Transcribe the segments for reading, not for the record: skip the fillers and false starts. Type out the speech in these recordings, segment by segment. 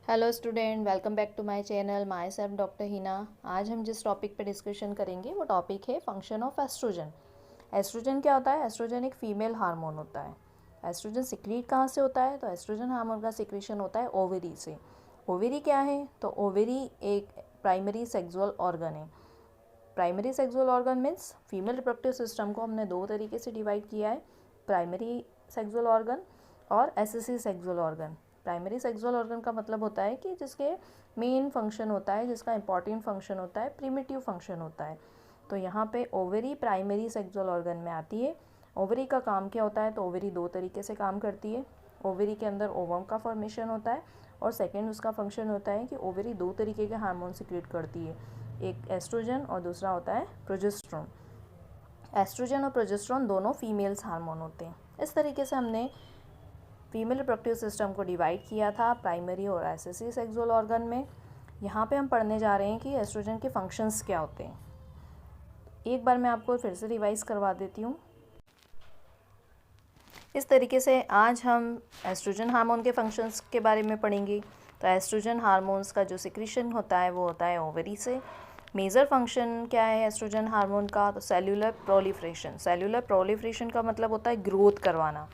Hello student, welcome back to my channel myself doctor Hina. आज हम जिस topic पे डिस्कशन करेंगे वो टॉपिक है फंक्शन ऑफ एस्ट्रोजन। एस्ट्रोजन क्या होता है? एस्ट्रोजन एक फीमेल हार्मोन होता है। एस्ट्रोजन सिक्रीट कहाँ से होता है? तो एस्ट्रोजन हार्मोन का सिक्रीशन होता है ओवेरी से। ओवेरी क्या है? तो ओवेरी एक प्राइमरी सेक्सुअल ऑर्गन है। Primary sexual organ means female reproductive system को हमने दो तरीके से डिवाइड किया है, प्राइमरी सेक्सुअल ऑर्गन और excessive sexual organ. Primary sexual organ का मतलब होता है कि जिसके मेन फंक्शन होता है, जिसका इंपॉर्टेंट फंक्शन होता है, प्रिमिटिव फंक्शन होता है। तो यहाँ पे ओवरी प्राइमरी सेक्सुअल ऑर्गन में आती है। ओवरी का काम क्या होता है? तो ओवरी दो तरीके से काम करती है। ओवरी के अंदर ओवम का फॉर्मेशन होता है और सेकेंड उसका फंक्शन होता है कि ओवरी दो तरीके के हार्मोन सिक्रेट करती है, एक एस्ट्रोजन और दूसरा होता है प्रोजेस्टेरोन। एस्ट्रोजन और प्रोजेस्टेरोन दोनों फीमेल्स हार्मोन होते हैं। इस तरीके से हमने फीमेल रिप्रोडक्टिव सिस्टम को डिवाइड किया था प्राइमरी और एसेसिव सेक्सुअल ऑर्गन में। यहाँ पे हम पढ़ने जा रहे हैं कि एस्ट्रोजन के फंक्शंस क्या होते हैं। एक बार मैं आपको फिर से रिवाइज करवा देती हूँ। इस तरीके से आज हम एस्ट्रोजन हार्मोन के फंक्शंस के बारे में पढ़ेंगे। तो एस्ट्रोजन हार्मोन्स का जो सिक्रीशन होता है वो होता है ओवरी से। मेजर फंक्शन क्या है एस्ट्रोजन हार्मोन का? तो सेल्यूलर प्रोलिफरेशन। सेल्यूलर प्रोलिफरेशन का मतलब होता है ग्रोथ करवाना।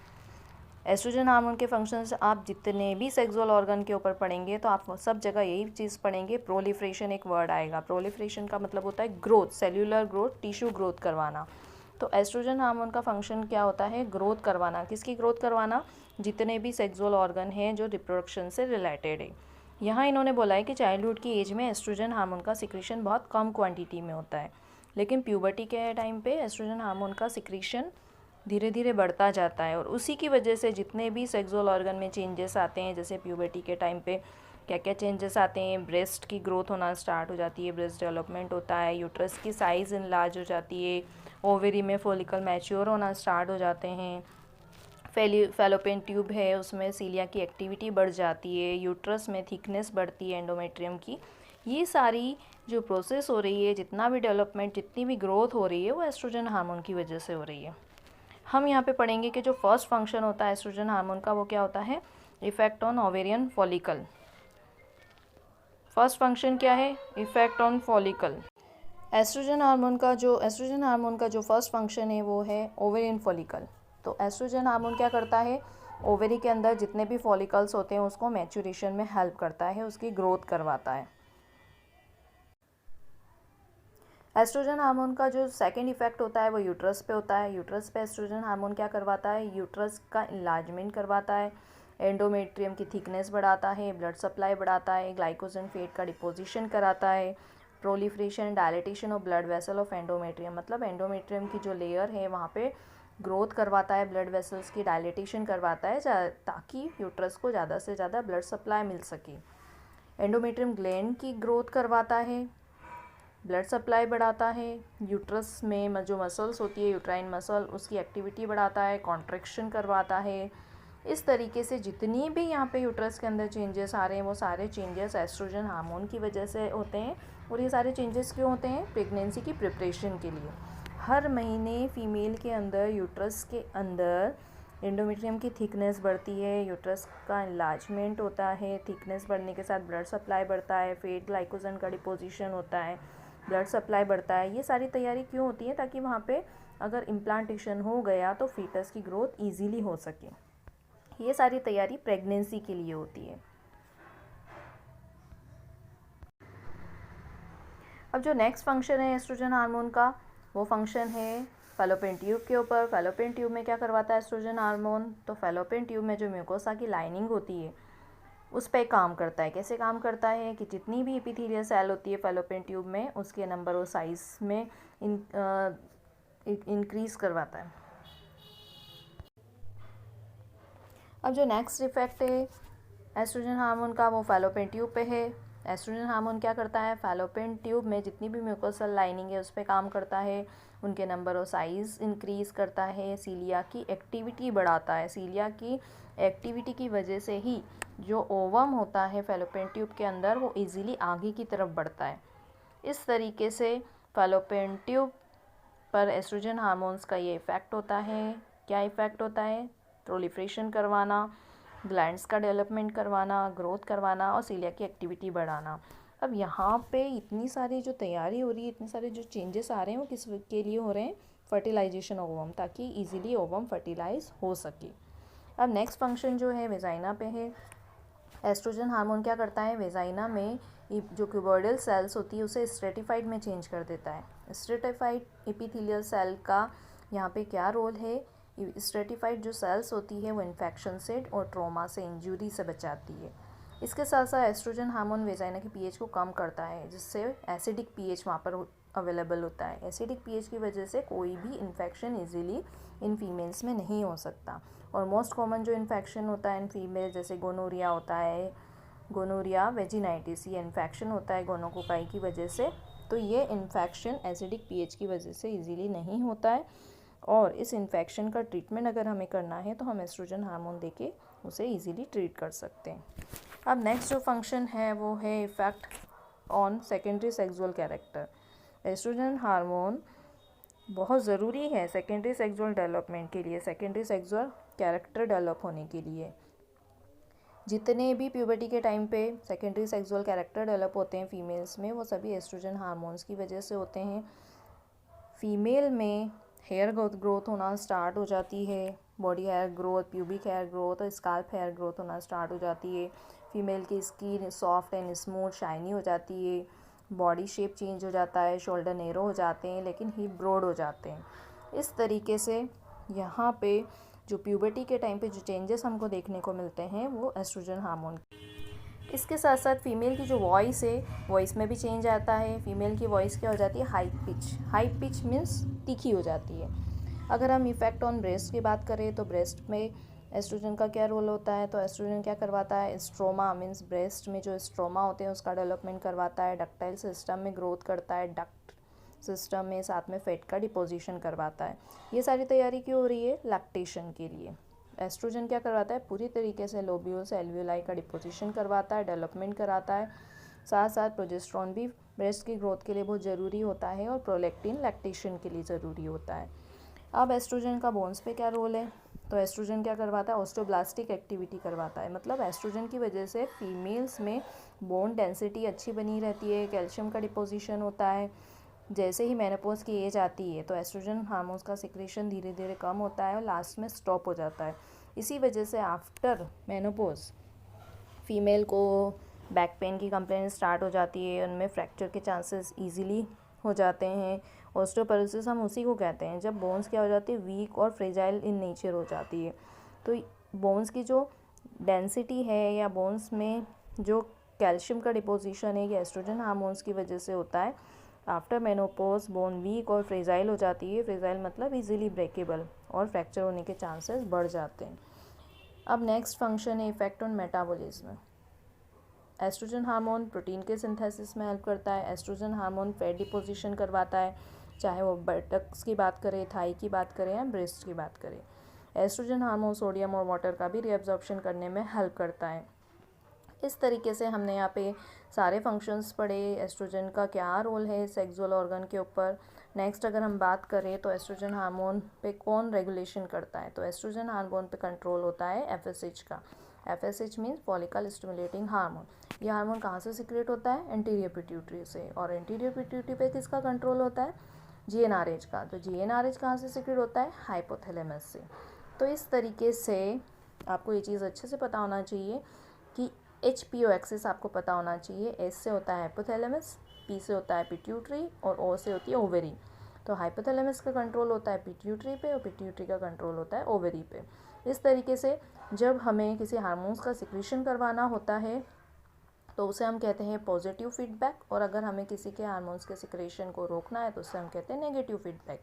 एस्ट्रोजन हार्मोन के फंक्शंस आप जितने भी सेक्सुअल ऑर्गन के ऊपर पढ़ेंगे तो आप सब जगह यही चीज़ पढ़ेंगे, प्रोलिफरेशन एक वर्ड आएगा। प्रोलिफरेशन का मतलब होता है growth, cellular growth, tissue growth करवाना। तो एस्ट्रोजन हार्मोन का फंक्शन क्या होता है? ग्रोथ करवाना। किसकी ग्रोथ करवाना? जितने भी सेक्सुअल ऑर्गन हैं जो रिप्रोडक्शन से रिलेटेड है। यहाँ इन्होंने बोला है कि चाइल्डहुड की एज में एस्ट्रोजन हार्मोन का सिक्रीशन बहुत कम क्वांटिटी में होता है, लेकिन प्यूबर्टी के टाइम पे एस्ट्रोजन हार्मोन का सिक्रीशन धीरे धीरे बढ़ता जाता है और उसी की वजह से जितने भी सेक्सुअल ऑर्गन में चेंजेस आते हैं, जैसे प्यूबर्टी के टाइम पे क्या क्या चेंजेस आते हैं, ब्रेस्ट की ग्रोथ होना स्टार्ट हो जाती है, ब्रेस्ट डेवलपमेंट होता है, यूट्रस की साइज़ इनलार्ज हो जाती है, ओवरी में फॉलिकल मैच्योर होना स्टार्ट हो जाते हैं, फैलोपियन ट्यूब है उसमें सीलिया की एक्टिविटी बढ़ जाती है, यूट्रस में थिकनेस बढ़ती है एंडोमेट्रियम की। ये सारी जो प्रोसेस हो रही है, जितना भी डेवलपमेंट, जितनी भी ग्रोथ हो रही है, वो एस्ट्रोजन हार्मोन की वजह से हो रही है। हम यहाँ पे पढ़ेंगे कि जो फर्स्ट फंक्शन होता है एस्ट्रोजन हार्मोन का वो क्या होता है? Effect on ovarian follicle. First function क्या है? Effect on follicle. Oestrogen hormone का जो फर्स्ट फंक्शन है वो है ओवेरियन फॉलिकल। तो एस्ट्रोजन हार्मोन क्या करता है? ओवेरी के अंदर जितने भी फॉलिकल्स होते हैं उसको मैच्योरेशन में हेल्प करता है, उसकी ग्रोथ करवाता है। एस्ट्रोजन हार्मोन का जो सेकंड इफेक्ट होता है वो यूट्रस पे होता है। यूट्रस पे एस्ट्रोजन हार्मोन क्या करवाता है? यूट्रस का इन्लार्जमेंट करवाता है, एंडोमेट्रियम की थिकनेस बढ़ाता है, ब्लड सप्लाई बढ़ाता है, ग्लाइकोजन फेट का डिपोजिशन कराता है, proliferation dilatation of blood vessel of endometrium, मतलब एंडोमेट्रियम की जो लेयर है वहाँ पे ग्रोथ करवाता है, ब्लड वेसल्स की डायलिटेशन करवाता है ताकि यूट्रस को ज़्यादा से ज़्यादा ब्लड सप्लाई मिल सके। एंडोमेट्रियम ग्लैंड की ग्रोथ करवाता है, ब्लड सप्लाई बढ़ाता है, यूट्रस में जो मसल्स होती है यूट्राइन मसल उसकी एक्टिविटी बढ़ाता है, कॉन्ट्रैक्शन करवाता है। इस तरीके से जितनी भी यहाँ पे यूट्रस के अंदर चेंजेस आ रहे हैं वो सारे चेंजेस एस्ट्रोजन हार्मोन की वजह से होते हैं। और ये सारे चेंजेस क्यों होते हैं? प्रेगनेंसी की प्रिपरेशन के लिए। हर महीने फीमेल के अंदर, यूट्रस के अंदर एंडोमेट्रियम की थिकनेस बढ़ती है, यूट्रस का इन्लार्जमेंट होता है, थिकनेस बढ़ने के साथ ब्लड सप्लाई बढ़ता है, फेट ग्लाइकोजन का डिपोजिशन होता है, ब्लड सप्लाई बढ़ता है। ये सारी तैयारी क्यों होती है? ताकि वहाँ पे अगर इम्प्लांटेशन हो गया तो फीटस की ग्रोथ ईजीली हो सके। ये सारी तैयारी प्रेगनेंसी के लिए होती है। अब जो नेक्स्ट फंक्शन है एस्ट्रोजन हार्मोन का वो फंक्शन है फैलोपियन ट्यूब के ऊपर। फैलोपियन ट्यूब में क्या करवाता है एस्ट्रोजन हार्मोन? तो फैलोपियन ट्यूब में जो म्यूकोसा की लाइनिंग होती है उस पर काम करता है। कैसे काम करता है कि जितनी भी एपिथेलियल सेल होती है फैलोपियन ट्यूब में उसके नंबर और साइज में इंक्रीज करवाता है। अब जो नेक्स्ट इफेक्ट है एस्ट्रोजन हार्मोन का वो फैलोपियन ट्यूब पे है। एस्ट्रोजन हार्मोन क्या करता है? फैलोपियन ट्यूब में जितनी भी म्यूकोसल लाइनिंग है उस पर काम करता है, उनके नंबर और साइज़ इंक्रीज़ करता है, सीलिया की एक्टिविटी बढ़ाता है। सीलिया की एक्टिविटी की वजह से ही जो ओवम होता है फैलोपियन ट्यूब के अंदर वो इजीली आगे की तरफ बढ़ता है। इस तरीके से फैलोपियन ट्यूब पर एस्ट्रोजन हार्मोन्स का ये इफ़ेक्ट होता है। क्या इफ़ेक्ट होता है? प्रोलिफरेशन करवाना, ग्लैंड्स का डेवलपमेंट करवाना, ग्रोथ करवाना और सीलिया की एक्टिविटी बढ़ाना। अब यहाँ पे इतनी सारी जो तैयारी हो रही है, इतने सारे जो चेंजेस आ रहे हैं वो किस के लिए हो रहे हैं? फर्टिलाइजेशन ऑफ ओवम, ताकि इजीली ओवम फर्टिलाइज हो सके। अब नेक्स्ट फंक्शन जो है वेजाइना पे है। एस्ट्रोजन हार्मोन क्या करता है? वेजाइना में जो क्यूबॉइडल सेल्स होती है उसे स्ट्रेटिफाइड में चेंज कर देता है। स्ट्रेटिफाइड एपिथेलियल सेल का यहाँ पे क्या रोल है? स्ट्रेटिफाइड जो सेल्स होती है वो इन्फेक्शन से और ट्रॉमा से, इंजरी से बचाती है। इसके साथ साथ एस्ट्रोजन हार्मोन वेजाइना के पीएच को कम करता है, जिससे एसिडिक पीएच वहाँ पर अवेलेबल होता है। एसिडिक पीएच की वजह से कोई भी इन्फेक्शन इजीली इन फीमेल्स में नहीं हो सकता। और मोस्ट कॉमन जो इन्फेक्शन होता है इन फीमेल, जैसे गोनोरिया होता है, गोनोरिया वेजिनाइटिस, ये इन्फेक्शन होता है गोनोकोकाई की वजह से। तो ये इन्फेक्शन एसिडिक पीएच की वजह से इजीली नहीं होता है। और इस इन्फेक्शन का ट्रीटमेंट अगर हमें करना है तो हम एस्ट्रोजन हार्मोन देके उसे इजीली ट्रीट कर सकते हैं। अब नेक्स्ट जो फंक्शन है वो है effect on secondary sexual character. Oestrogen hormone बहुत ज़रूरी है सेकेंडरी सेक्सुअल डेवलपमेंट के लिए, सेकेंडरी सेक्सुअल कैरेक्टर डेवलप होने के लिए। जितने भी प्यूबर्टी के टाइम पे सेकेंडरी सेक्सुअल कैरेक्टर डेवलप होते हैं फीमेल्स में, वो सभी एस्ट्रोजन हार्मोन्स की वजह से होते हैं। फीमेल में हेयर ग्रोथ होना स्टार्ट हो जाती है, body hair growth, pubic hair growth और स्काल्प हेयर ग्रोथ होना स्टार्ट हो जाती है। फीमेल की skin soft and smooth shiny हो जाती है, बॉडी शेप चेंज हो जाता है, शोल्डर नैरो हो जाते हैं लेकिन हिप ब्रॉड हो जाते हैं। इस तरीके से यहाँ पे जो प्यूबर्टी के टाइम पे जो चेंजेस हमको देखने को मिलते हैं वो एस्ट्रोजन हार्मोन। इसके साथ साथ फीमेल की जो वॉइस है, वॉइस में भी चेंज आता है। फीमेल की वॉइस क्या हो जाती है? High pitch. High pitch means तीखी हो जाती है। अगर हम इफ़ेक्ट ऑन ब्रेस्ट की बात करें तो ब्रेस्ट में एस्ट्रोजन का क्या रोल होता है? तो एस्ट्रोजन क्या करवाता है? स्ट्रोमा मीन्स ब्रेस्ट में जो स्ट्रोमा होते हैं उसका डेवलपमेंट करवाता है, डक्टाइल सिस्टम में ग्रोथ करता है, डक्ट सिस्टम में, साथ में फैट का डिपोजिशन करवाता है। ये सारी तैयारी क्यों हो रही है? लैक्टेशन के लिए। एस्ट्रोजन क्या करवाता है? पूरी तरीके से लोब्यूल्स एल्वियोलाई का डिपोजिशन करवाता है, डेवलपमेंट कराता है। साथ साथ प्रोजेस्टेरॉन भी ब्रेस्ट की ग्रोथ के लिए बहुत ज़रूरी होता है और प्रोलैक्टिन लैक्टेशन के लिए ज़रूरी होता है। अब एस्ट्रोजन का बोन्स पे क्या रोल है? तो एस्ट्रोजन क्या करवाता है? ऑस्टियोब्लास्टिक एक्टिविटी करवाता है। मतलब एस्ट्रोजन की वजह से फीमेल्स में बोन डेंसिटी अच्छी बनी रहती है, कैल्शियम का डिपोजिशन होता है। जैसे ही मेनोपॉज की एज आती है तो एस्ट्रोजन हार्मोन्स का सिक्रेशन धीरे धीरे कम होता है और लास्ट में स्टॉप हो जाता है। इसी वजह से आफ्टर मेनोपॉज फीमेल को बैक पेन की कंप्लेंट स्टार्ट हो जाती है, उनमें फ्रैक्चर के चांसेस इजीली हो जाते हैं। ऑस्टियोपोरोसिस हम उसी को कहते हैं जब बोन्स क्या हो जाती है? वीक और फ्रेजाइल इन नेचर हो जाती है। तो बोन्स की जो डेंसिटी है या बोन्स में जो कैल्शियम का डिपोजिशन है ये एस्ट्रोजन हार्मोन्स की वजह से होता है। आफ्टर मेनोपॉज बोन वीक और फ्रेजाइल हो जाती है। फ्रेजाइल मतलब इजीली ब्रेकेबल, और फ्रैक्चर होने के चांसेस बढ़ जाते हैं। अब नेक्स्ट फंक्शन है effect on metabolism. Oestrogen hormone protein के सिंथेसिस में हेल्प करता है। एस्ट्रोजन हार्मोन फैट डिपोजिशन करवाता है, चाहे वो बटक्स की बात करें, थाई की बात करें या ब्रेस्ट की बात करें। एस्ट्रोजन हार्मोन सोडियम और वाटर का भी रीअब्जॉर्प्शन करने में हेल्प करता है। इस तरीके से हमने यहाँ पे सारे फंक्शंस पढ़े। एस्ट्रोजन का क्या रोल है सेक्सुअल ऑर्गन के ऊपर। नेक्स्ट अगर हम बात करें तो एस्ट्रोजन हार्मोन पे कौन रेगुलेशन करता है? तो एस्ट्रोजन हार्मोन पे कंट्रोल होता है एफएसएच का। FSH means follicle stimulating hormone. ये हार्मोन कहाँ से सिक्रेट होता है? एंटीरियर पिट्यूटरी से। और एंटीरियर पिट्यूटरी पे किसका कंट्रोल होता है? जीएनआरएच का। तो जीएनआरएच कहाँ से सिक्रेट होता है? हाइपोथैलेमस से। तो इस तरीके से आपको ये चीज़ अच्छे से पता होना चाहिए कि HPO एक्सिस आपको पता होना चाहिए। एस से होता है हाइपोथैलेमस, पी से होता है पिट्यूटरी और ओ से होती है ओवरी। तो हाइपोथैलेमस का कंट्रोल होता है पिट्यूटरी पे और पिट्यूटरी का कंट्रोल होता है ओवरी पे। इस तरीके से जब हमें किसी हार्मोन्स का सिक्रीशन करवाना होता है तो उसे हम कहते हैं पॉजिटिव फीडबैक, और अगर हमें किसी के हार्मोन्स के सिक्रेशन को रोकना है तो उसे हम कहते हैं नेगेटिव फीडबैक।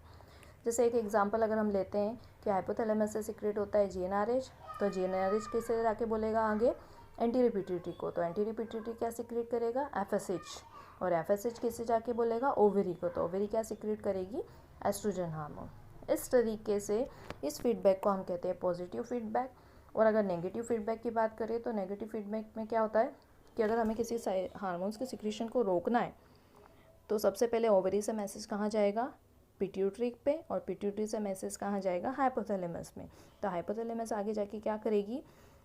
जैसे एक एग्जांपल अगर हम लेते हैं कि हाइपोथैलेमस से सिक्रेट होता है जीएनआरएच, तो जीएनआरएच किसे जाके बोलेगा आगे? एंटीरियर पिट्यूटरी को। तो एंटीरियर पिट्यूटरी क्या सिक्रेट करेगा? एफएसएच। और एफएसएच किसे जाके बोलेगा? ओवरी को। तो ओवरी क्या सिक्रेट करेगी? Oestrogen hormone. इस तरीके से इस फीडबैक को हम कहते हैं पॉजिटिव फीडबैक। और अगर नेगेटिव फीडबैक की बात करें तो नेगेटिव फीडबैक में क्या होता है कि अगर हमें किसी हार्मोन्स के सिक्रीशन को रोकना है तो सबसे पहले ओवरी से मैसेज कहाँ जाएगा? पिट्यूटरी पे, और पिट्यूटरी से मैसेज कहाँ जाएगा? हाइपोथैलेमस में। तो हाइपोथैलेमस आगे जाके क्या करेगी?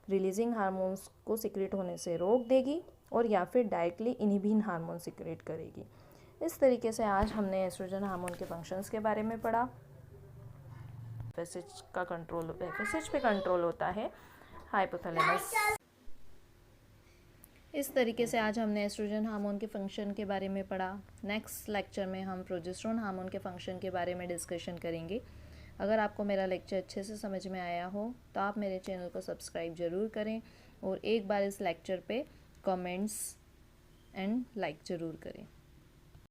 रिलीजिंग हार्मोन्स को सिक्रेट होने से रोक देगी और या फिर डायरेक्टली इनहिबिन हार्मोन सिक्रेट करेगी। इस तरीके से आज हमने एस्ट्रोजन हार्मोन के फंक्शंस के बारे में पढ़ा। एफएसएच का कंट्रोल, एफएसएच पे कंट्रोल होता है हाइपोथैलेमस। इस तरीके से आज हमने एस्ट्रोजन हार्मोन के फंक्शन के बारे में पढ़ा। नेक्स्ट लेक्चर में हम प्रोजेस्टेरोन हार्मोन के फंक्शन के बारे में डिस्कशन करेंगे। अगर आपको मेरा लेक्चर अच्छे से समझ में आया हो तो आप मेरे चैनल को सब्सक्राइब ज़रूर करें और एक बार इस लेक्चर पे कमेंट्स एंड लाइक ज़रूर करें।